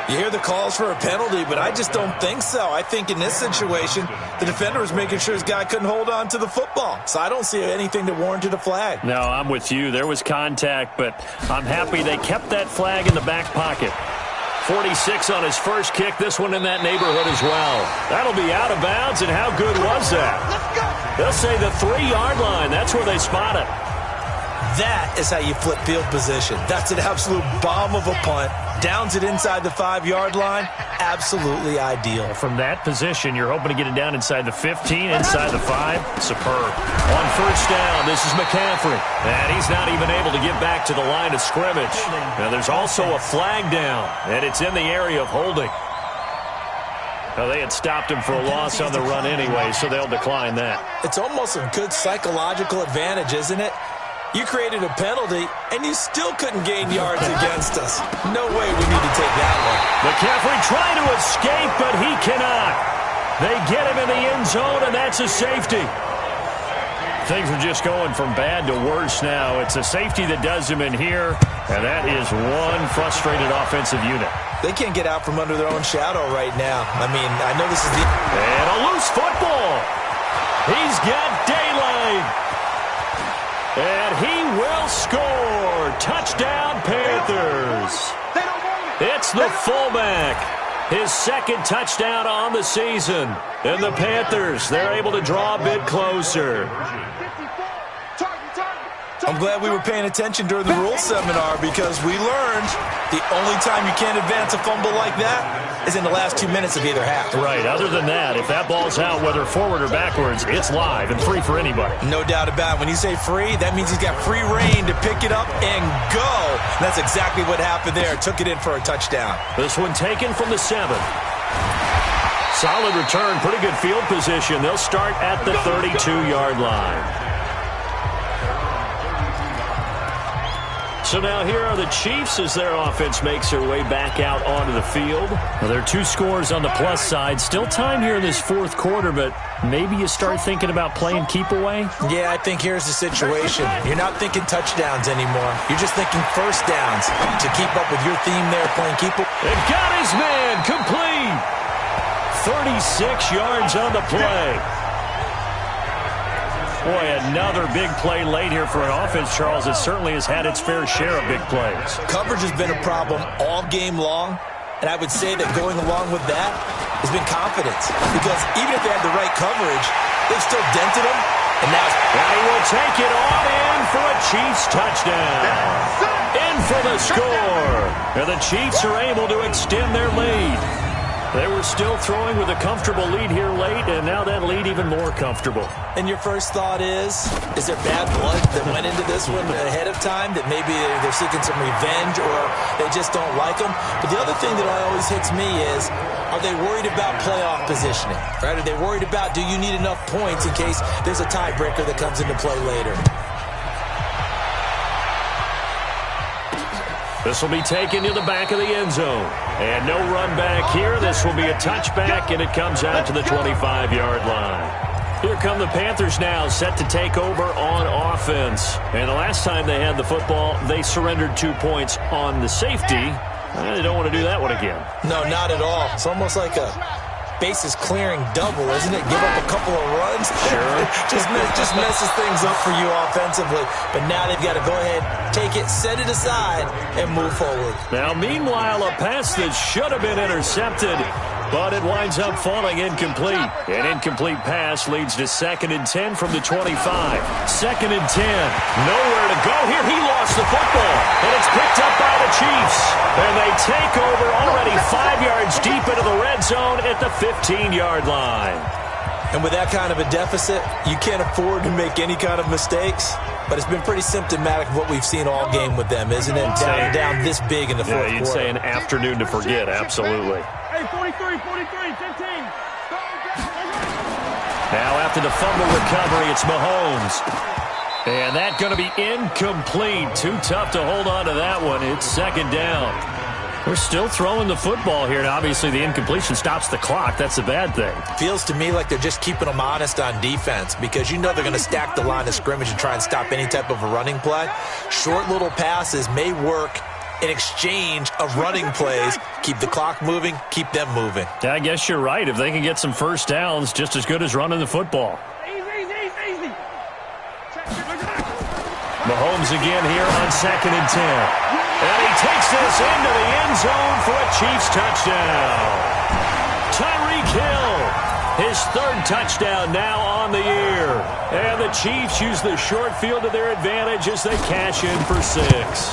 You hear the calls for a penalty, but I just don't think so. I think in this situation, the defender was making sure his guy couldn't hold on to the football. So I don't see anything that warranted a flag. No, I'm with you. There was contact, but I'm happy they kept that flag in the back pocket. 46 on his first kick. This one in that neighborhood as well. That'll be out of bounds, and how good was that? They'll say the 3-yard line. That's where they spot it. That is how you flip field position. That's an absolute bomb of a punt. Downs it inside the 5-yard line. Absolutely ideal. From that position, you're hoping to get it down inside the 15, inside the 5. Superb. On 1st down, this is McCaffrey. And he's not even able to get back to the line of scrimmage. Now, there's also a flag down, and it's in the area of holding. Now, they had stopped him for a loss on the run anyway, so they'll decline that. It's almost a good psychological advantage, isn't it? You created a penalty, and you still couldn't gain yards against us. No way we need to take that one. McCaffrey trying to escape, but he cannot. They get him in the end zone, and that's a safety. Things are just going from bad to worse now. It's a safety that does him in here, and that is one frustrated offensive unit. They can't get out from under their own shadow right now. I mean, I know this is the... And a loose football. He's got daylight. And he will score. Touchdown, Panthers. It's the fullback. His 2nd touchdown on the season. And the Panthers, they're able to draw a bit closer. I'm glad we were paying attention during the rules seminar because we learned the only time you can't advance a fumble like that is in the last 2 minutes of either half. Right. Other than that, if that ball's out, whether forward or backwards, it's live and free for anybody. No doubt about it. When you say free, that means he's got free reign to pick it up and go. And that's exactly what happened there. Took it in for a touchdown. This one taken from the 7. Solid return. Pretty good field position. They'll start at the 32-yard line. So now here are the Chiefs as their offense makes their way back out onto the field. Well, there are 2 scores on the plus side. Still time here in this fourth quarter, but maybe you start thinking about playing keep away? Yeah, I think here's the situation. You're not thinking touchdowns anymore. You're just thinking first downs to keep up with your theme there playing keep away. It got his man complete. 36 yards on the play. Boy, another big play late here for an offense, Charles. It certainly has had its fair share of big plays. Coverage has been a problem all game long, and I would say that going along with that has been confidence. Because even if they had the right coverage, they've still dented them, and now he will take it on in for a Chiefs touchdown. In for the score. And the Chiefs are able to extend their lead. They were still throwing with a comfortable lead here late, and now that lead even more comfortable. And your first thought is there bad blood that went into this one ahead of time, that maybe they're seeking some revenge or they just don't like them? But the other thing that always hits me is, are they worried about playoff positioning? Right? Are they worried about, do you need enough points in case there's a tiebreaker that comes into play later? This will be taken to the back of the end zone. And no run back here. This will be a touchback, and it comes out to the 25-yard line. Here come the Panthers now, set to take over on offense. And the last time they had the football, they surrendered 2 points on the safety. They don't want to do that one again. No, not at all. It's almost like a bases clearing double, isn't it? Give up a couple of runs. Sure. just messes things up for you offensively. But now they've got to go ahead, take it, set it aside, and move forward. Now, meanwhile, a pass that should have been intercepted, but it winds up falling incomplete. An incomplete pass leads to 2nd and 10 from the 25. 2nd and 10. Nowhere to go here. He lost the football, and it's picked up by the Chiefs. And they take over already 5 yards deep into the red zone at the 15-yard line. And with that kind of a deficit, you can't afford to make any kind of mistakes. But it's been pretty symptomatic of what we've seen all game with them, isn't it? Down this big in the fourth quarter. Yeah, you'd say an afternoon to forget, absolutely. Hey, 43, 15. Now after the fumble recovery, it's Mahomes. And that's going to be incomplete. Too tough to hold on to that one. It's 2nd down. They're still throwing the football here, and obviously the incompletion stops the clock. That's a bad thing. Feels to me like they're just keeping them honest on defense because you know they're going to stack the line of scrimmage and try and stop any type of a running play. Short little passes may work in exchange of running plays. Keep the clock moving, keep them moving. Yeah, I guess you're right. If they can get some first downs, just as good as running the football. Easy. Mahomes again here on 2nd and 10. And he takes this into the end zone for a Chiefs touchdown. Tyreek Hill, his 3rd touchdown now on the year. And the Chiefs use the short field to their advantage as they cash in for 6.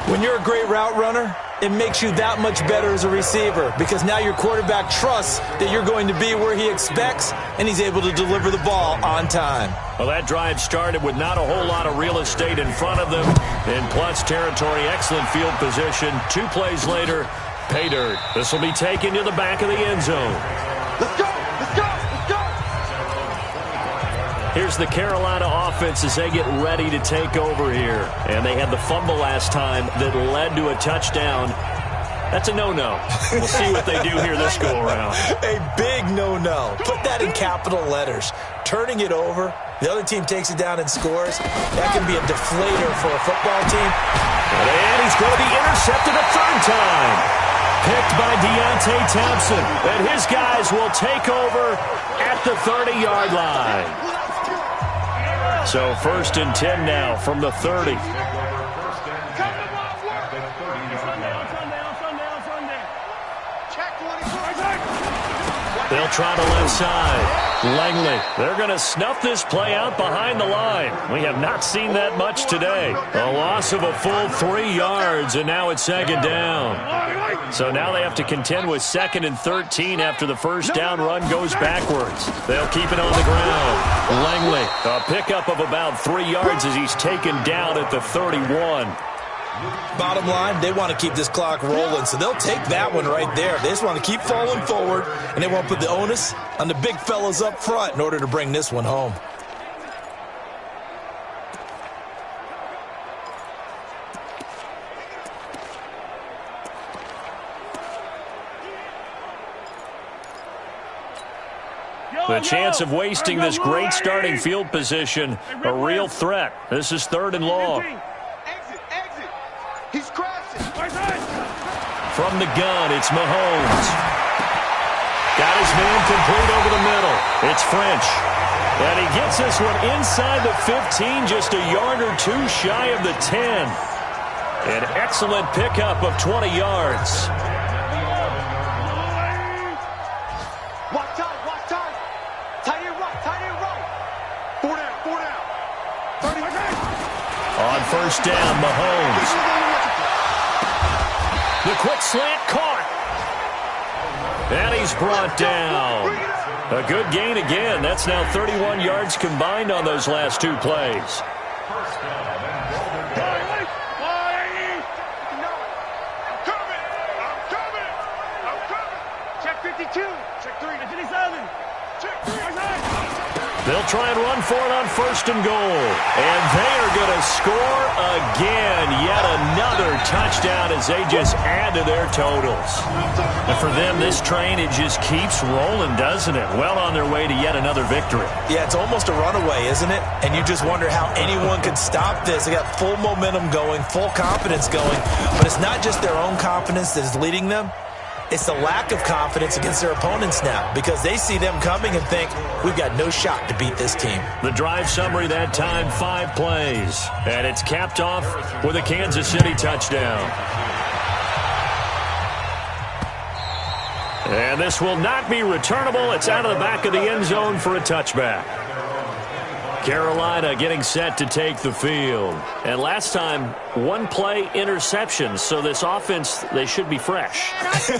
When you're a great route runner, it makes you that much better as a receiver because now your quarterback trusts that you're going to be where he expects, and he's able to deliver the ball on time. Well, that drive started with not a whole lot of real estate in front of them. In plus territory, excellent field position. 2 plays later, pay dirt. This will be taken to the back of the end zone. Let's go. Here's the Carolina offense as they get ready to take over here. And they had the fumble last time that led to a touchdown. That's a no-no. We'll see what they do here this go-around. A big no-no. Put that in capital letters. Turning it over, the other team takes it down and scores. That can be a deflator for a football team. And he's going to be intercepted a 3rd time. Picked by Deontay Thompson. And his guys will take over at the 30-yard line. So 1st and 10 now from the 30. They'll try the left side. Langley, they're going to snuff this play out behind the line. We have not seen that much today. A loss of a full 3 yards, and now it's second down. So now they have to contend with 2nd and 13 after the first down run goes backwards. They'll keep it on the ground. Langley, a pickup of about 3 yards as he's taken down at the 31. Bottom line, they want to keep this clock rolling, so they'll take that one right there. They just want to keep falling forward, and they won't put the onus on the big fellas up front in order to bring this one home. The chance of wasting this great starting field position, a real threat. This is 3rd and long. Exit. He's crashing. From the gun, it's Mahomes. Got his man complete over the middle. It's French. And he gets this one inside the 15, just a yard or 2 shy of the 10. An excellent pickup of 20 yards. Watch time. Tight end right. 4 down. 30. On first down, Mahomes. The quick slant caught. And he's brought down. A good gain again. That's now 31 yards combined on those last 2 plays. I'm coming. Check 52. Check 3. 57. Check 3. They'll try and run for it on 1st and goal. And they are going to score again. Yet another touchdown as they just add to their totals. And for them, this train, it just keeps rolling, doesn't it? Well on their way to yet another victory. Yeah, it's almost a runaway, isn't it? And you just wonder how anyone could stop this. They got full momentum going, full confidence going. But it's not just their own confidence that is leading them. It's the lack of confidence against their opponents now because they see them coming and think, we've got no shot to beat this team. The drive summary that time, 5 plays. And it's capped off with a Kansas City touchdown. And this will not be returnable. It's out of the back of the end zone for a touchback. Carolina getting set to take the field. And last time, 1 play interception. So this offense, they should be fresh.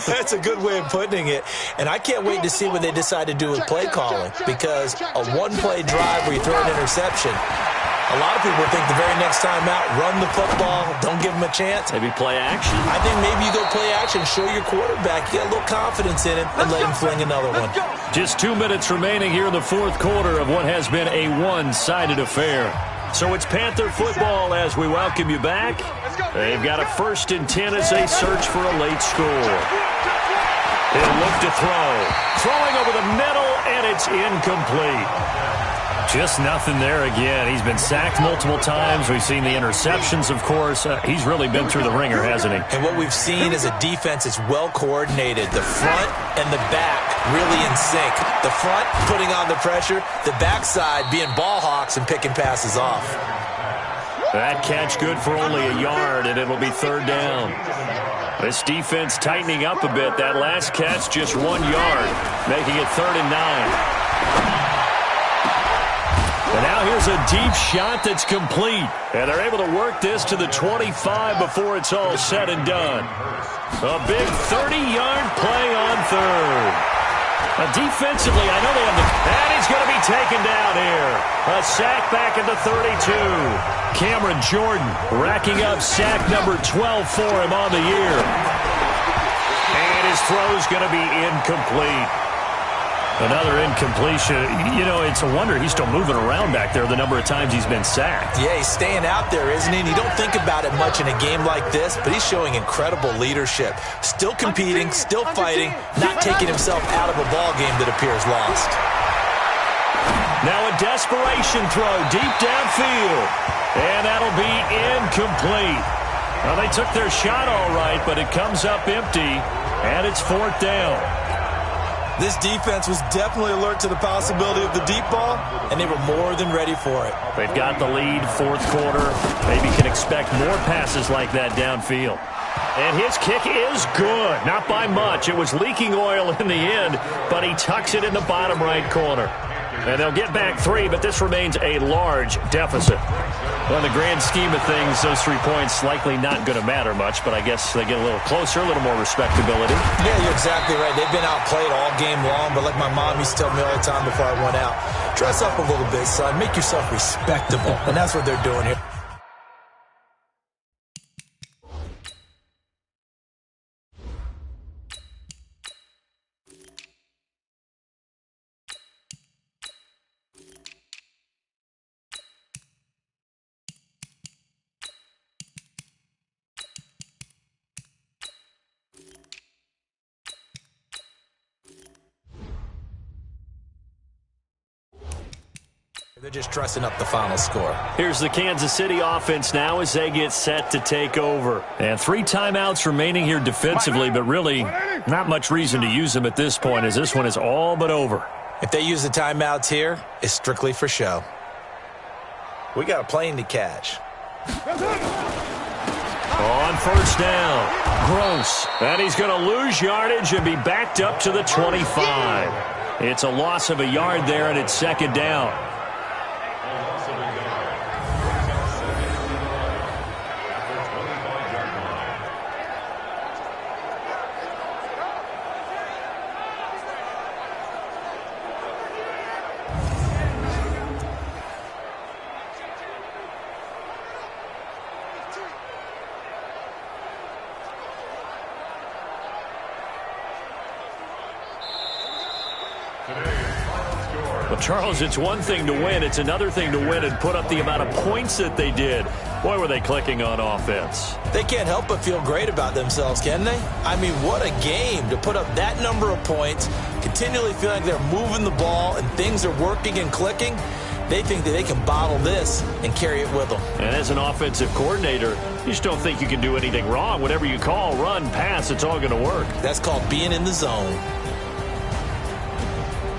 That's a good way of putting it. And I can't wait to see what they decide to do with play calling. Because a 1-play drive where you throw an interception, a lot of people think the very next time out, run the football, don't give them a chance. Maybe play action? I think maybe you go play action, show your quarterback, you got a little confidence in him, and let him fling another one. Just 2 minutes remaining here in the 4th quarter of what has been a one-sided affair. So it's Panther football as we welcome you back. They've got a 1st and 10 as they search for a late score. He'll look to throw. Throwing over the middle, and it's incomplete. Just nothing there again. He's been sacked multiple times. We've seen the interceptions, of course. He's really been through the ringer, hasn't he? And what we've seen is a defense that's well coordinated. The front and the back really in sync. The front putting on the pressure, the backside being ball hawks and picking passes off. That catch good for only a yard, and it'll be 3rd down. This defense tightening up a bit. That last catch just 1 yard, making it 3rd and 9. And now here's a deep shot that's complete. And they're able to work this to the 25 before it's all said and done. A big 30-yard play on 3rd. Defensively, I know they have the... And he's going to be taken down here. A sack back at the 32. Cameron Jordan racking up sack number 12 for him on the year. And his throw's going to be incomplete. Another incompletion. You know, it's a wonder he's still moving around back there the number of times he's been sacked. Yeah, he's staying out there, isn't he? And you don't think about it much in a game like this, but he's showing incredible leadership. Still competing, still fighting, not taking himself out of a ball game that appears lost. Now a desperation throw deep downfield. And that'll be incomplete. Well, they took their shot all right, but it comes up empty, and it's 4th down. This defense was definitely alert to the possibility of the deep ball, and they were more than ready for it. They've got the lead, 4th quarter. Maybe can expect more passes like that downfield. And his kick is good. Not by much. It was leaking oil in the end, but he tucks it in the bottom right corner. And they'll get back 3, but this remains a large deficit. Well, in the grand scheme of things, those 3 points likely not going to matter much, but I guess they get a little closer, a little more respectability. Yeah, you're exactly right. They've been outplayed all game long, but like my mom used to tell me all the time before I went out, dress up a little bit, son. Make yourself respectable. And that's what they're doing here. They're just dressing up the final score. Here's the Kansas City offense now as they get set to take over. And 3 timeouts remaining here defensively, but really not much reason to use them at this point as this one is all but over. If they use the timeouts here, it's strictly for show. We got a plane to catch. On first down, Gross. And he's going to lose yardage and be backed up to the 25. It's a loss of a yard there, and it's second down. Well, Charles, it's one thing to win. It's another thing to win and put up the amount of points that they did. Boy, were they clicking on offense. They can't help but feel great about themselves, can they? I mean, what a game to put up that number of points, continually feeling like they're moving the ball and things are working and clicking. They think that they can bottle this and carry it with them. And as an offensive coordinator, you just don't think you can do anything wrong. Whatever you call, run, pass, it's all going to work. That's called being in the zone.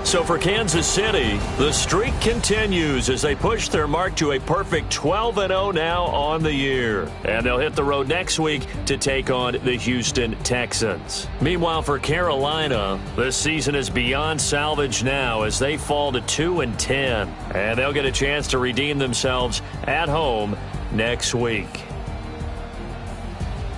So for Kansas City, the streak continues as they push their mark to a perfect 12-0 now on the year. And they'll hit the road next week to take on the Houston Texans. Meanwhile, for Carolina, this season is beyond salvage now as they fall to 2-10. And they'll get a chance to redeem themselves at home next week.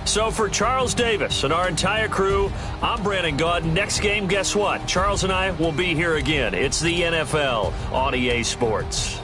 So for Charles Davis and our entire crew, I'm Brandon Gaudin. Next game, guess what? Charles and I will be here again. It's the NFL on EA Sports.